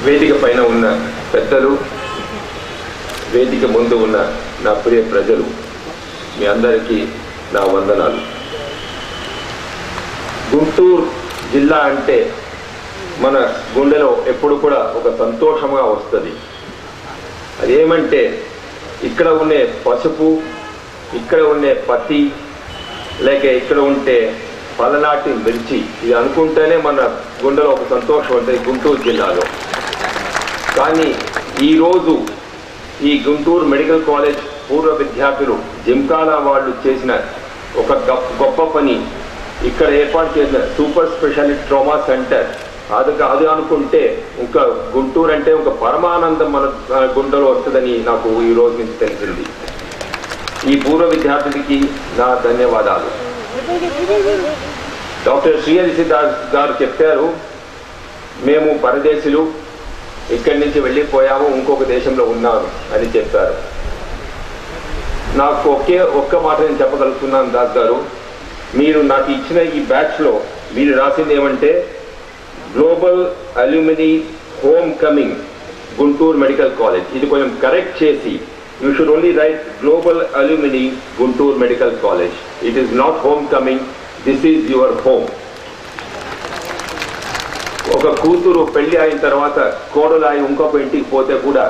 వేదిక పైన ఉన్న పెద్దలు, వేదిక ముందు ఉన్న నా ప్రియ ప్రజలు, మీ అందరికీ నా వందనాలు. గుంటూరు జిల్లా అంటే మన గుండెలో ఎప్పుడు కూడా ఒక సంతోషంగా వస్తుంది. అదేమంటే ఇక్కడ ఉండే పసుపు, ఇక్కడ ఉండే పత్తి, లేక ఇక్కడ ఉంటే పలనాటి మిర్చి, ఇది అనుకుంటేనే మన గుండెలో ఒక సంతోషం ఉంటుంది గుంటూరు జిల్లాలో. కానీ ఈరోజు ఈ గుంటూరు మెడికల్ కాలేజ్ పూర్వ విద్యార్థులు జిమ్కానా వాళ్ళు చేసిన ఒక గొప్ప పని, ఇక్కడ ఏర్పాటు చేసిన సూపర్ స్పెషాలిటీ ట్రామా సెంటర్, అది అనుకుంటే ఇంకా గుంటూరు అంటే ఒక పరమానందం మన గుండెలో వస్తుందని నాకు ఈ రోజు నుంచి తెలిసింది. ఈ పూర్వ విద్యార్థులకి నా ధన్యవాదాలు. డాక్టర్ శ్రీహరి సిద్ధార్థ్ గారు చెప్పారు, మేము పరదేశులు, ఇక్కడి నుంచి వెళ్ళిపోయాము, ఇంకొక దేశంలో ఉన్నాను అని చెప్పారు. నాకు ఒక్క మాట నేను చెప్పగలుగుతున్నాను దాస్ గారు, మీరు నాకు ఇచ్చిన ఈ బ్యాచ్లో మీరు రాసింది ఏమంటే global alumni home coming Guntur medical college. ఇది కొంచెం కరెక్ట్ చేసి you should only right global alumni Guntur medical college. It is not home coming, this is your home. ఒక కూతురు పెళ్లి అయిన తర్వాత కోడలు అయి ఇంకొక ఇంటికి పోతే కూడా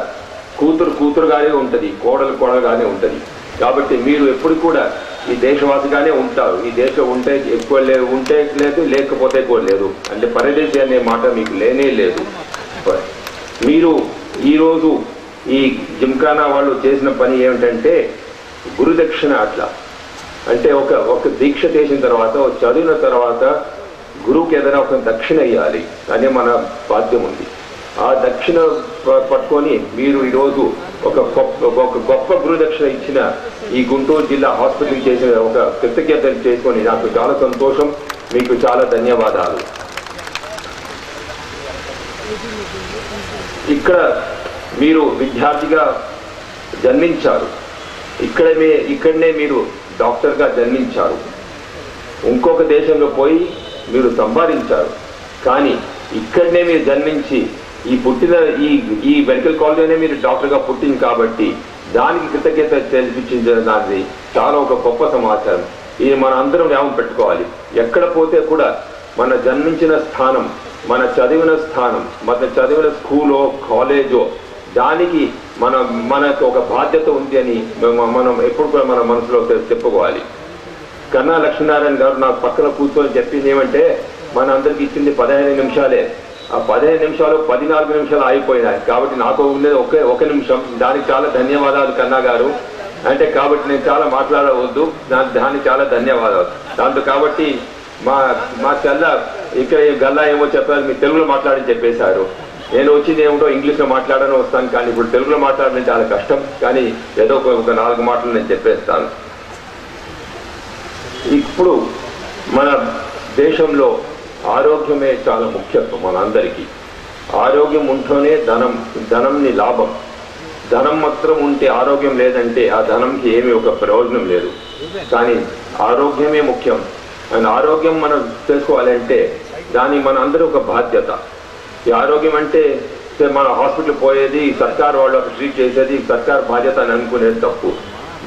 కూతురుగానే ఉంటుంది, కోడలుగానే ఉంటుంది. కాబట్టి మీరు ఎప్పుడు కూడా ఈ దేశవాసిగానే ఉంటారు. ఈ దేశం ఉంటే ఎక్కువ ఉంటే లేదు, లేకపోతే కూడా లేదు. అంటే పరదేశీ అనే మాట మీకు లేనే లేదు. మీరు ఈరోజు ఈ జిమ్కానా వాళ్ళు చేసిన పని ఏమిటంటే గురుదక్షిణ. అట్లా అంటే ఒక దీక్ష చేసిన తర్వాత, చదివిన తర్వాత గురువుకి ఏదైనా ఒక దక్షిణ ఇవ్వాలి అనే మన బాధ్యం ఉంది. ఆ దక్షిణ పట్టుకొని మీరు ఈరోజు ఒక గొప్ప గురుదక్షిణ ఇచ్చిన ఈ గుంటూరు జిల్లా హాస్పిటల్కి చేసిన ఒక కృతజ్ఞతలు చేసుకొని నాకు చాలా సంతోషం. మీకు చాలా ధన్యవాదాలు. ఇక్కడ మీరు విద్యార్థిగా జన్మించారు, ఇక్కడనే మీరు డాక్టర్గా జన్మించారు, ఇంకొక దేశంలో పోయి మీరు సంపాదించారు. కానీ ఇక్కడనే మీరు జన్మించి ఈ మెడికల్ కాలేజ్లోనే మీరు డాక్టర్గా పుట్టింది కాబట్టి దానికి కృతజ్ఞత తెలిపించింది చాలా ఒక గొప్ప సమాచారం. ఇది మన అందరం జ్ఞాపకం పెట్టుకోవాలి. ఎక్కడ పోతే కూడా మన జన్మించిన స్థానం, మన చదివిన స్థానం, మన చదివిన స్కూలో కాలేజో, దానికి మనకు ఒక బాధ్యత ఉంది అని మనం ఎప్పుడు కూడా మన మనసులో చెప్పుకోవాలి. కన్నా లక్ష్మీనారాయణ గారు నాకు పక్కన కూర్చొని చెప్పింది ఏమంటే, మన అందరికి ఇచ్చింది 15 నిమిషాలే. ఆ 15 నిమిషాలు 14 నిమిషాలు అయిపోయినాయి. కాబట్టి నాకు ఉండేది ఒక నిమిషం. దానికి చాలా ధన్యవాదాలు కన్నా గారు. అంటే కాబట్టి నేను చాలా మాట్లాడవద్దు, దానికి చాలా ధన్యవాదాలు. దాంతో కాబట్టి మా చెల్ల ఇక్కడ గల్లా ఏమో చెప్పారు, మీరు తెలుగులో మాట్లాడని చెప్పేశారు. నేను వచ్చింది ఏమిటో ఇంగ్లీష్లో మాట్లాడని వస్తాను, కానీ ఇప్పుడు తెలుగులో మాట్లాడడం చాలా కష్టం. కానీ ఏదో ఒక 4 మాటలు నేను చెప్పేస్తాను. ఇప్పుడు మన దేశంలో ఆరోగ్యమే చాలా ముఖ్యం. మనందరికీ ఆరోగ్యం ఉంటేనే ధనంని లాభం. ధనం మాత్రం ఉంటే ఆరోగ్యం లేదంటే ఆ ధనంకి ఏమీ ఒక ప్రయోజనం లేదు. కానీ ఆరోగ్యమే ముఖ్యం. అండ్ ఆరోగ్యం మనం తెలుసుకోవాలంటే దాని మన అందరూ ఒక బాధ్యత. ఈ ఆరోగ్యం అంటే మన హాస్పిటల్ పోయేది, సర్కార్ వాళ్ళు ట్రీట్ చేసేది సర్కార్ బాధ్యత అని అనుకునేది తప్పు.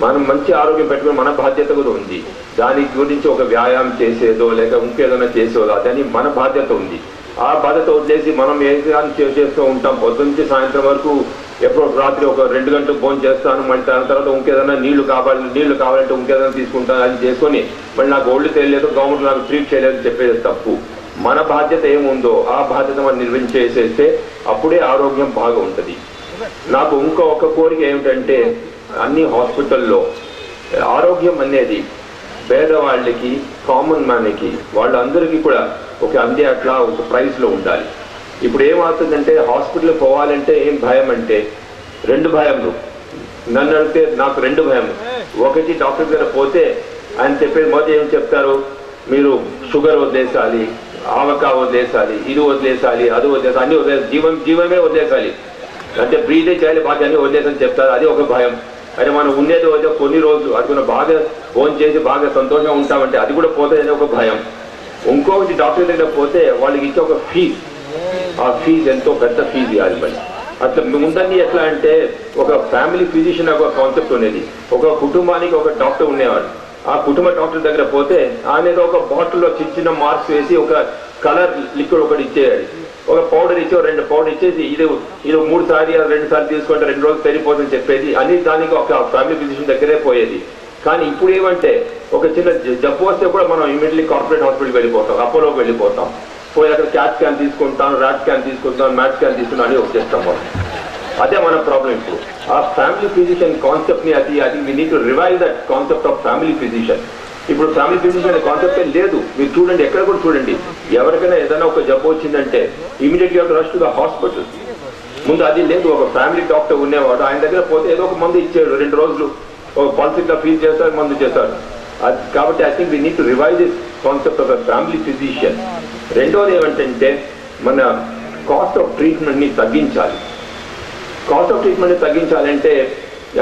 మనం మంచి ఆరోగ్యం పెట్టుకుని మన బాధ్యత కూడా ఉంది. దాని గురించి ఒక వ్యాయామం చేసేదో లేక ఇంకేదైనా చేసేదో అదని మన బాధ్యత ఉంది. ఆ బాధ్యత వదిలేసి మనం ఏదైనా చేస్తూ ఉంటాం. పొద్దున్నుంచి సాయంత్రం వరకు ఎప్పుడో రాత్రి ఒక 2 గంటలు భోజనం చేస్తాను, మళ్ళీ దాని తర్వాత ఇంకేదైనా నీళ్లు కావాలంటే ఇంకేదైనా తీసుకుంటాను అని చేసుకొని మళ్ళీ నాకు ఒళ్ళు తెలియలేదు, గవర్నమెంట్ నాకు ట్రీట్ చేయలేదు చెప్పేది తప్పు. మన బాధ్యత ఏముందో ఆ బాధ్యత మనం నిర్వహించేసేస్తే అప్పుడే ఆరోగ్యం బాగా ఉంటుంది. నాకు ఒక కోరిక ఏమిటంటే అన్ని హాస్పిటల్లో ఆరోగ్యం అనేది పేదవాళ్ళకి, కామన్ మ్యాన్కి, వాళ్ళందరికీ కూడా అందే అట్లా ఒక ప్రైస్లో ఉండాలి. ఇప్పుడు ఏమవుతుందంటే హాస్పిటల్ పోవాలంటే ఏం భయం అంటే 2 భయంలు. నన్ను అడిగితే నాకు 2 భయం. ఒకటి, డాక్టర్ దగ్గర పోతే ఆయన చెప్పేది మొదటి ఏం చెప్తారు, మీరు షుగర్ వదిలేసాలి, ఆవకా వదిలేసాలి, ఇది వదిలేసాలి, అది వదిలేసాలి, అన్ని వదిలేసాలి, జీవమే వదిలేసాలి, అంటే బ్రీదే చేయాలి, బాగా అన్ని వదిలేసని చెప్తారు. అది ఒక భయం. అరే మనం ఉండేది కొన్ని రోజులు అడుగున బాగా భోజనం చేసి బాగా సంతోషంగా ఉంటామంటే అది కూడా పోతుందని ఒక భయం. ఇంకొకటి డాక్టర్ దగ్గర పోతే వాళ్ళకి ఇచ్చే ఒక ఫీజు, ఆ ఫీజు ఎంతో పెద్ద ఫీజు ఇవ్వాలి మరి. అట్లా ముందన్నీ ఎట్లా అంటే ఒక ఫ్యామిలీ ఫిజిషియన్ ఒక కాన్సెప్ట్ ఉండేది. ఒక కుటుంబానికి ఒక డాక్టర్ ఉండేవాడు. ఆ కుటుంబ డాక్టర్ దగ్గర పోతే ఆయన ఏదో ఒక బాటిల్లో చిన్న చిన్న మార్క్స్ వేసి ఒక కలర్ లిక్విడ్ ఒకటి ఇచ్చేయాలి, ఒక పౌడర్ ఇచ్చి 2 పౌడర్ ఇచ్చేసి ఇది 3 సార్లు 2 సార్లు తీసుకుంటే 2 రోజులు సరిపోతుందని చెప్పేది. అన్ని దానికి ఒక ఫ్యామిలీ ఫిజిషియన్ దగ్గరే పోయేది. కానీ ఇప్పుడు ఏమంటే ఒక చిన్న జబ్బు వస్తే కూడా మనం ఇమీడియట్లీ కార్పొరేట్ హాస్పిటల్కి వెళ్ళిపోతాం, అపోలోకి వెళ్ళిపోతాం, పోయి అక్కడ క్యాట్ స్కాన్ తీసుకుంటాం, ర్యాట్ స్కాన్ తీసుకుంటాం, మ్యాట్ స్కాన్ తీసుకుంటాం అని వచ్చేస్తాం మనం. అదే మన ప్రాబ్లం. ఇప్పుడు ఆ ఫ్యామిలీ ఫిజిషియన్ కాన్సెప్ట్ ని అది we need to revive that concept of family physician. ఇప్పుడు ఫ్యామిలీ ఫిజిషియన్ అనే కాన్సెప్టే లేదు. మీరు చూడండి, ఎక్కడ కూడా చూడండి, ఎవరికైనా ఏదైనా ఒక జబ్బు వచ్చిందంటే immediately rush to the hospital. ముందు అది లేదు. ఒక ఫ్యామిలీ డాక్టర్ ఉండేవాడు, ఆయన దగ్గర పోతే ఏదో ఒక మందు ఇచ్చాడు, 2 రోజులు ఒక పాలసీగా ఫీల్ చేస్తారు, మందు చేస్తారు. కాబట్టి I think we need to revive this concept of family physician. రెండోది ఏమంటే మన కాస్ట్ ఆఫ్ ట్రీట్మెంట్ ని తగ్గించాలి. కాస్ట్ ఆఫ్ ట్రీట్మెంట్ ని తగ్గించాలంటే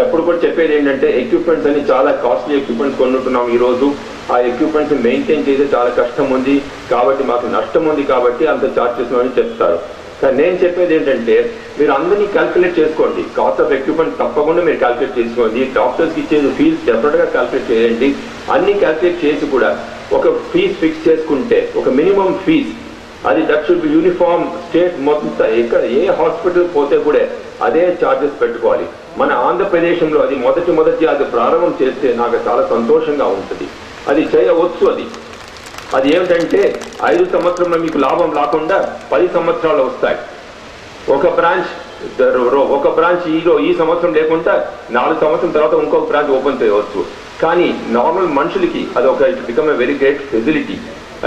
ఎప్పుడు కూడా చెప్పేది ఏంటంటే ఎక్విప్మెంట్స్ అని చాలా కాస్ట్లీ ఎక్విప్మెంట్స్ కొనుంటున్నాం ఈ రోజు. ఆ ఎక్విప్మెంట్స్ మెయింటైన్ చేసే చాలా కష్టం ఉంది, కాబట్టి మాకు నష్టం ఉంది, కాబట్టి అంత చార్జ్ చేస్తున్నామని చెప్తారు. కానీ నేను చెప్పేది ఏంటంటే మీరు అందరినీ క్యాల్కులేట్ చేసుకోండి. కాస్ట్ ఆఫ్ ఎక్విప్మెంట్ తప్పకుండా మీరు క్యాల్కులేట్ చేసుకోండి. డాక్టర్స్కి ఇచ్చేది ఫీజు డెఫినెట్గా క్యాల్కులేట్ చేయండి. అన్ని క్యాల్కులేట్ చేసి కూడా ఒక ఫీజు ఫిక్స్ చేసుకుంటే ఒక మినిమం ఫీజ్, అది that should be uniform state మొత్తం. ఎక్కడ ఏ హాస్పిటల్ పోతే కూడా అదే ఛార్జెస్ పెట్టుకోవాలి. మన ఆంధ్రప్రదేశ్లో అది మొదటి అది ప్రారంభం చేస్తే నాకు చాలా సంతోషంగా ఉంటుంది. అది చేయవచ్చు. అది ఏమిటంటే 5 సంవత్సరంలో మీకు లాభం రాకుండా 10 సంవత్సరాలు వస్తాయి. ఒక బ్రాంచ్ ఈ సంవత్సరం లేకుండా 4 సంవత్సరం తర్వాత ఇంకొక బ్రాంచ్ ఓపెన్ చేయవచ్చు. కానీ నార్మల్ మనుషులకి అది ఒక it become a very great facility.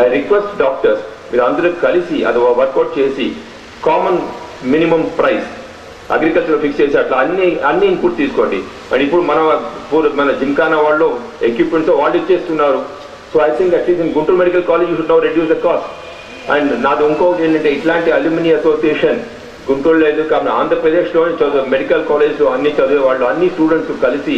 I request doctors, మీరు అందరూ కలిసి అది వర్కౌట్ చేసి common minimum price agriculture fix చేసి అట్లా అన్ని ఇన్పుట్ తీసుకోండి. అండ్ ఇప్పుడు మన జిమ్ఖానా వాళ్ళు ఎక్విప్మెంట్స్ వాళ్ళు ఇచ్చేస్తున్నారు. So I think at least in Guntur medical college you should now reduce the cost. And నాది ఇంకొకటి ఏంటంటే ఇట్లాంటి అల్యూమిని అసోసియేషన్ గుంటూరు లేదు, కాబట్టి ఆంధ్రప్రదేశ్లో మెడికల్ కాలేజ్లో అన్ని చదివే వాళ్ళు అన్ని స్టూడెంట్స్ కలిసి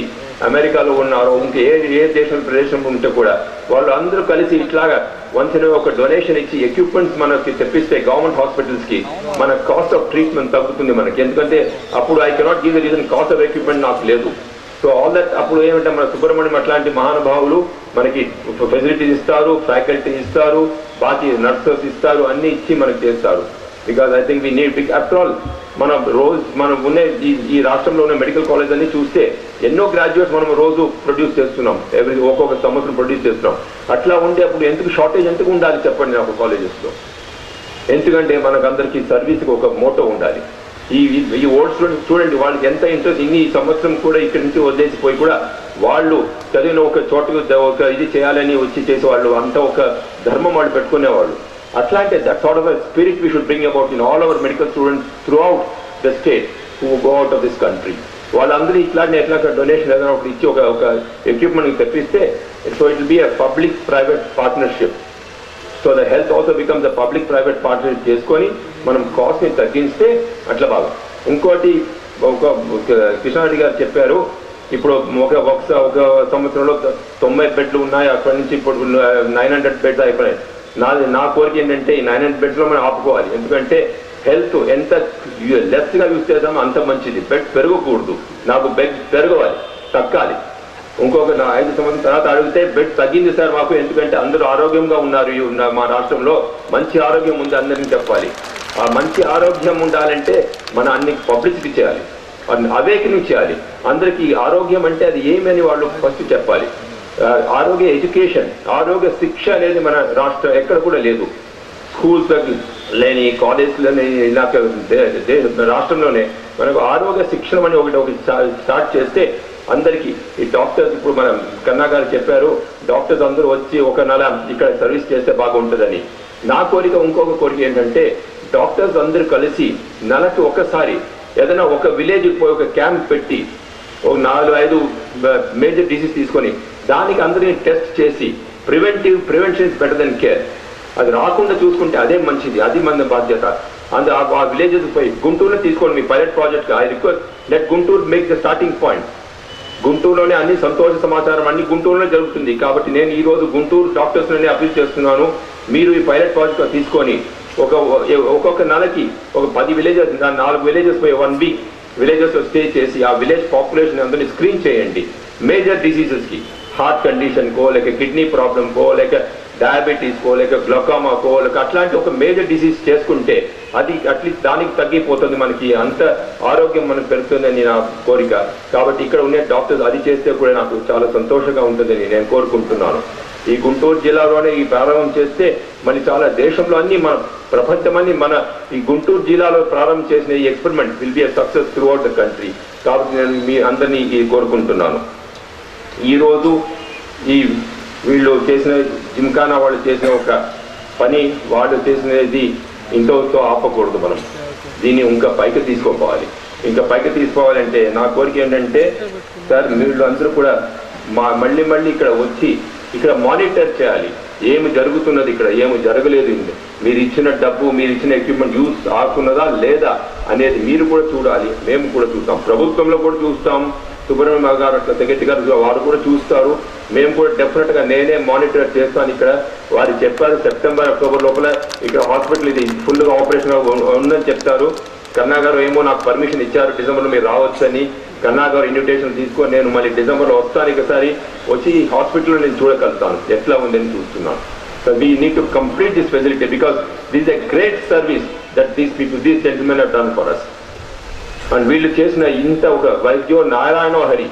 అమెరికాలో ఉన్నారు, ఇంకా ఏ ప్రదేశం ఉంటే కూడా వాళ్ళు అందరూ కలిసి ఇట్లాగా వన్స్ ఒక డొనేషన్ ఇచ్చి ఎక్విప్మెంట్స్ మనకి తెప్పిస్తే గవర్నమెంట్ హాస్పిటల్స్ కి మన కాస్ట్ ఆఫ్ ట్రీట్మెంట్ తగ్గుతుంది మనకి. ఎందుకంటే అప్పుడు I cannot give the reason cost of equipment నాకు లేదు. సో ఆల్ దట్ అప్పుడు ఏమంటే మన సుబ్రహ్మణ్యం అట్లాంటి మహానుభావులు మనకి ఫెసిలిటీస్ ఇస్తారు, ఫ్యాకల్టీ ఇస్తారు, బాకీ నర్సెస్ ఇస్తారు, అన్ని ఇచ్చి మనకి చేస్తారు. Because I think we need big after all మనం ఉన్న ఈ రాష్ట్రంలో ఉన్న మెడికల్ కాలేజ్ అన్ని చూస్తే ఎన్నో గ్రాడ్యుయేట్స్ మనం రోజు ప్రొడ్యూస్ చేస్తున్నాం, ఒక్కొక్క సంవత్సరం ప్రొడ్యూస్ చేస్తున్నాం. అట్లా ఉండే అప్పుడు ఎందుకు షార్టేజ్ ఎందుకు ఉండాలి చెప్పండి నాకు కాలేజెస్లో. ఎందుకంటే మనకు అందరికీ సర్వీస్కి ఒక మోటో ఉండాలి. ఈ ఓల్డ్ స్టూడెంట్స్ చూడండి, వాళ్ళకి ఎంత ఇంట్రెస్ట్. ఈ సంవత్సరం కూడా ఇక్కడి నుంచి వదిలేసిపోయి కూడా వాళ్ళు చదివిన ఒక చోటుకు ఒక ఇది చేయాలని వచ్చి చేసేవాళ్ళు, అంతా ఒక ధర్మం వాళ్ళు పెట్టుకునేవాళ్ళు. అట్లాంటి that sort of spirit we should bring about in all our medical students throughout the state who go out of this country. వాళ్ళందరూ ఇట్లాంటి ఎట్లా డొనేషన్ ఏదైనా ఒకటి ఇచ్చి ఒక ఎక్విప్మెంట్ తెప్పిస్తే so it will be a public private partnership. So the health also becomes the public private partnership చేసుకొని మనం కాస్ట్ ని తగ్గిస్తే అట్లా బాగా. ఇంకోటి కృష్ణారెడ్డి గారు చెప్పారు, ఇప్పుడు ఒక సంవత్సరంలో 90 బెడ్లు ఉన్నాయి, అక్కడి నుంచి ఇప్పుడు 900 బెడ్స్ అయిపోయినాయి. నా కోరిక ఏంటంటే ఈ 900 బెడ్స్ లో మనం ఆపుకోవాలి. ఎందుకంటే హెల్త్ ఎంత లెస్ గా యూజ్ చేద్దామో అంత మంచిది. బెడ్ పెరగకూడదు, నాకు బెడ్ పెరగవాలి, తగ్గాలి. ఇంకొక 5 సంవత్సరం తర్వాత అడిగితే బెడ్ తగ్గింది సార్ మాకు, ఎందుకంటే అందరూ ఆరోగ్యంగా ఉన్నారు, మా రాష్ట్రంలో మంచి ఆరోగ్యం ఉంది అందరినీ చెప్పాలి. ఆ మంచి ఆరోగ్యం ఉండాలంటే మనం అన్ని పబ్లిసిటీ చేయాలి, అవేకనింగ్ చేయాలి. అందరికీ ఆరోగ్యం అంటే అది ఏమని వాళ్ళు ఫస్ట్ చెప్పాలి. ఆరోగ్య ఎడ్యుకేషన్, ఆరోగ్య శిక్ష అనేది మన రాష్ట్రం ఎక్కడ కూడా లేదు. స్కూల్స్ లేని, కాలేజ్లోని, ఇలా రాష్ట్రంలోనే మనకు ఆరోగ్య శిక్షణ అని ఒకటి స్టార్ట్ చేస్తే అందరికీ ఈ డాక్టర్స్, ఇప్పుడు మనం కన్నా గారు చెప్పారు, డాక్టర్స్ అందరూ వచ్చి ఒక నెల ఇక్కడ సర్వీస్ చేస్తే బాగుంటుందని. నా కోరిక, ఇంకొక కోరిక ఏంటంటే డాక్టర్స్ అందరూ కలిసి నెలకు ఒకసారి ఏదైనా ఒక విలేజ్కి పోయి ఒక క్యాంప్ పెట్టి ఒక 4-5 మేజర్ డిసీజ్ తీసుకొని దానికి అందరినీ టెస్ట్ చేసి prevention is better than care. అది రాకుండా చూసుకుంటే అదే మంచిది, అది మన బాధ్యత. ఆ విలేజెస్ పోయి గుంటూరులో తీసుకోండి మీ pilot project. I request let Guntur make the starting point. గుంటూరులోనే అన్ని సంతోష సమాచారం అన్ని గుంటూరులోనే జరుగుతుంది. కాబట్టి నేను ఈ రోజు గుంటూరు డాక్టర్స్ అప్పీల్ చేస్తున్నాను, మీరు ఈ పైలట్ ప్రాజెక్ట్ తీసుకొని ఒక్కొక్క నెలకి ఒక 10 విలేజెస్ 4 విలేజెస్ పోయి 1 వీక్ విలేజెస్ లో స్టే చేసి ఆ విలేజ్ పాపులేషన్ అందరినీ స్క్రీన్ చేయండి. మేజర్ డిసీజెస్ కి, హార్ట్ కండిషన్ కో, లేక కిడ్నీ ప్రాబ్లమ్ కో, లేక డయాబెటీస్ కో, లేక గ్లూకోమా కో, లేక అట్లాంటి ఒక మేజర్ డిసీజ్ చేసుకుంటే అది అట్లీస్ట్ దానికి తగ్గిపోతుంది, మనకి అంత ఆరోగ్యం మనకు పెరుగుతుందని నా కోరిక. కాబట్టి ఇక్కడ ఉండే డాక్టర్స్ అది చేస్తే కూడా నాకు చాలా సంతోషంగా ఉంటుందని నేను కోరుకుంటున్నాను. ఈ గుంటూరు జిల్లాలోనే ఈ ప్రారంభం చేస్తే మరి చాలా దేశంలో అన్ని మన ప్రపంచమని మన ఈ గుంటూరు జిల్లాలో ప్రారంభం చేసిన ఈ experiment will be a success through out the country. కాబట్టి నేను మీ అందరినీ కోరుకుంటున్నాను. ఈరోజు ఈ వీళ్ళు చేసిన జిమ్ఖానా వాళ్ళు చేసిన ఒక పని, వాళ్ళు చేసినది ఇంతతో ఆపకూడదు. మనం దీన్ని ఇంకా పైకి తీసుకోవాలి. ఇంకా పైకి తీసుకోవాలంటే నా కోరిక ఏంటంటే, సార్ వీళ్ళు అందరూ కూడా మళ్ళీ ఇక్కడ వచ్చి ఇక్కడ మానిటర్ చేయాలి, ఏమి జరుగుతున్నది, ఇక్కడ ఏమి జరగలేదు, మీరు ఇచ్చిన డబ్బు, మీరు ఇచ్చిన ఎక్విప్మెంట్ యూస్ ఆకున్నదా లేదా అనేది మీరు కూడా చూడాలి, మేము కూడా చూస్తాం, ప్రభుత్వంలో కూడా చూస్తాం, సుబ్రహ్మణ్య గారు అట్లా సెక్రటరీ గారు వారు కూడా చూస్తారు, మేము కూడా డెఫినెట్ గా నేనే మానిటర్ చేస్తాను. ఇక్కడ వారు చెప్పారు సెప్టెంబర్ అక్టోబర్ లోపల ఇక్కడ హాస్పిటల్ ఇది ఫుల్ గా ఆపరేషన్ ఉందని చెప్తారు. కన్నా గారు ఏమో నాకు పర్మిషన్ ఇచ్చారు డిసెంబర్లో మీరు రావచ్చని. కన్నా గారు ఇన్విటేషన్ తీసుకొని నేను మళ్ళీ డిసెంబర్లో వస్తాను, ఒకసారి వచ్చి హాస్పిటల్లో నేను చూడగలుగుతాను ఎట్లా ఉందని చూస్తున్నాను. So we need to complete this facility because this is a great service that these gentlemen have done for us. And వీళ్ళు చేసిన ఇంత ఒక వైద్యో నారాయణ హరి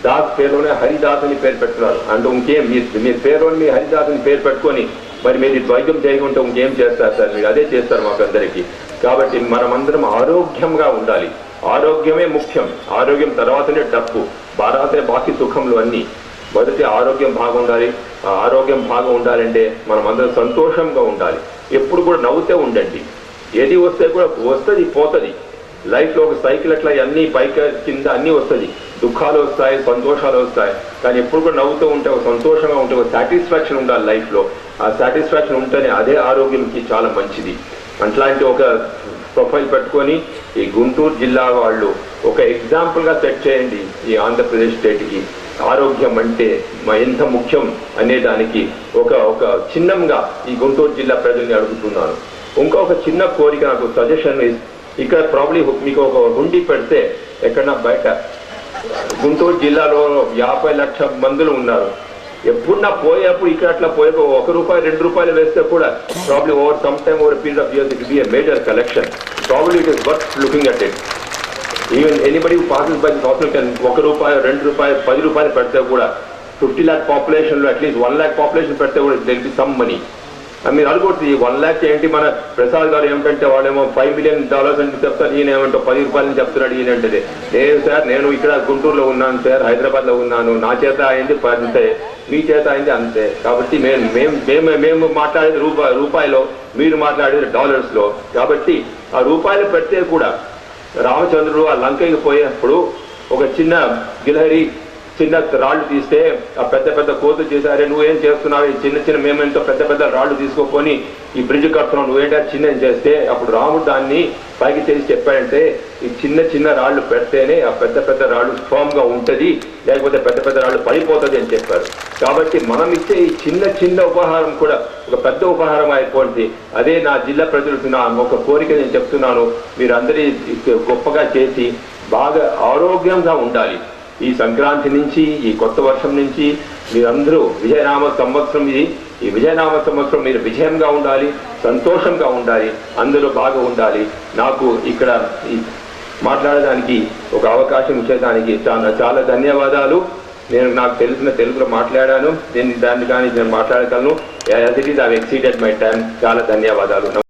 దాస్ పేరులోనే హరిదాస్ అని పేరు పెట్టున్నారు. అంటే ఇంకేం మీ పేరులోని మీ హరిదాస్ అని పేరు పెట్టుకొని మరి మీరు వైద్యం చేయకుంటే ఇంకేం చేస్తారు సార్, మీరు అదే చేస్తారు మాకు అందరికీ. కాబట్టి మనమందరం ఆరోగ్యంగా ఉండాలి, ఆరోగ్యమే ముఖ్యం, ఆరోగ్యం తర్వాతనే డబ్బు, బాకీ సుఖంలో అన్ని. మొదటి ఆరోగ్యం బాగుండాలి. ఆరోగ్యం బాగా ఉండాలంటే మనం అందరం సంతోషంగా ఉండాలి, ఎప్పుడు కూడా నవ్వుతూ ఉండండి. ఏది వస్తే కూడా వస్తుంది పోతుంది, లైఫ్ లో ఒక సైకిల్ అట్లా అన్ని పైకి కింద అన్ని వస్తుంది, దుఃఖాలు వస్తాయి, సంతోషాలు వస్తాయి, కానీ ఎప్పుడు కూడా నవ్వుతూ ఉంటే ఒక సంతోషంగా ఉంటే ఒక సాటిస్ఫాక్షన్ ఉండాలి లైఫ్ లో. ఆ సాటిస్ఫాక్షన్ ఉంటేనే అదే ఆరోగ్యంకి చాలా మంచిది. అట్లాంటి ఒక ప్రొఫైల్ పెట్టుకొని ఈ గుంటూరు జిల్లా వాళ్ళు ఒక ఎగ్జాంపుల్ గా సెట్ చేయండి ఈ ఆంధ్రప్రదేశ్ స్టేట్ కి. ఆరోగ్యం అంటే ఎంత ముఖ్యం అనే దానికి ఒక చిన్నంగా ఈ గుంటూరు జిల్లా ప్రజల్ని అడుగుతున్నాను. ఇంకొక చిన్న కోరిక, నాకు సజెషన్, ఇక్కడ ప్రాబ్లీ మీకు ఒక హుండీ పెడితే ఎక్కడన్నా బయట గుంటూరు జిల్లాలో 50 లక్షల మందులు ఉన్నారు. ఎప్పుడన్నా పోయేప్పుడు ఇక్కడ అట్లా పోయే ₹1 ₹2 వేస్తే కూడా probably over some time over period of years it be a major collection. Probably it is worth looking at it. Even anybody who passes by this hospital can ₹1 ₹2 ₹10 పెడితే కూడా 50 lakh పాపులేషన్ లో అట్లీస్ట్ 1 lakh పాపులేషన్ పెడితే కూడా there be some money. మీరు అనుకోవచ్చు ఈ 1 lakh ఏంటి, మన ప్రసాద్ గారు ఏమిటంటే వాళ్ళేమో $5 million అని చెప్తారు, ఈయన ఏమంటో ₹10 చెప్తున్నాడు ఈయన అంటే. లేదు సార్, నేను ఇక్కడ గుంటూరులో ఉన్నాను సార్, హైదరాబాద్ లో ఉన్నాను, నా చేత అయింది అంతే, మీ చేత అయింది అంతే. కాబట్టి మేము మాట్లాడేది రూపాయలో, మీరు మాట్లాడేది డాలర్స్ లో. కాబట్టి ఆ రూపాయలు పెడితే కూడా రామచంద్రుడు ఆ లంకకి పోయేప్పుడు ఒక చిన్న గిలహరి చిన్న రాళ్లు తీస్తే ఆ పెద్ద కోతులు చేశారే, నువ్వేం చేస్తున్నావు, ఈ చిన్న మేమెంతో పెద్ద రాళ్లు తీసుకోకొని ఈ బ్రిడ్జ్ కడుతున్నావు, నువ్వేంటో చిన్న చేస్తే అప్పుడు రాముడు దాన్ని పైకి చేసి చెప్పాడంటే ఈ చిన్న రాళ్లు పెడితేనే ఆ పెద్ద రాళ్లు స్ట్రాంగ్ గా ఉంటది, లేకపోతే పెద్ద రాళ్లు పడిపోతుంది అని చెప్పారు. కాబట్టి మనం ఇచ్చే ఈ చిన్న ఉపహారం కూడా ఒక పెద్ద ఉపహారం అయిపోయింది. అదే నా జిల్లా ప్రజలకు నా ఒక కోరిక నేను చెప్తున్నాను, మీరు అందరి గొప్పగా చేసి బాగా ఆరోగ్యంగా ఉండాలి. ఈ సంక్రాంతి నుంచి, ఈ కొత్త వర్షం నుంచి మీరందరూ విజయనామ సంవత్సరం ఇది, ఈ విజయనామ సంవత్సరం మీరు విజయంగా ఉండాలి, సంతోషంగా ఉండాలి, అందరూ బాగా ఉండాలి. నాకు ఇక్కడ మాట్లాడడానికి ఒక అవకాశం ఇచ్చేదానికి చాలా ధన్యవాదాలు. నాకు తెలిసిన తెలుగులో మాట్లాడాను, దాన్ని కానీ నేను మాట్లాడగలను. As it is I exceeded my time. చాలా ధన్యవాదాలు.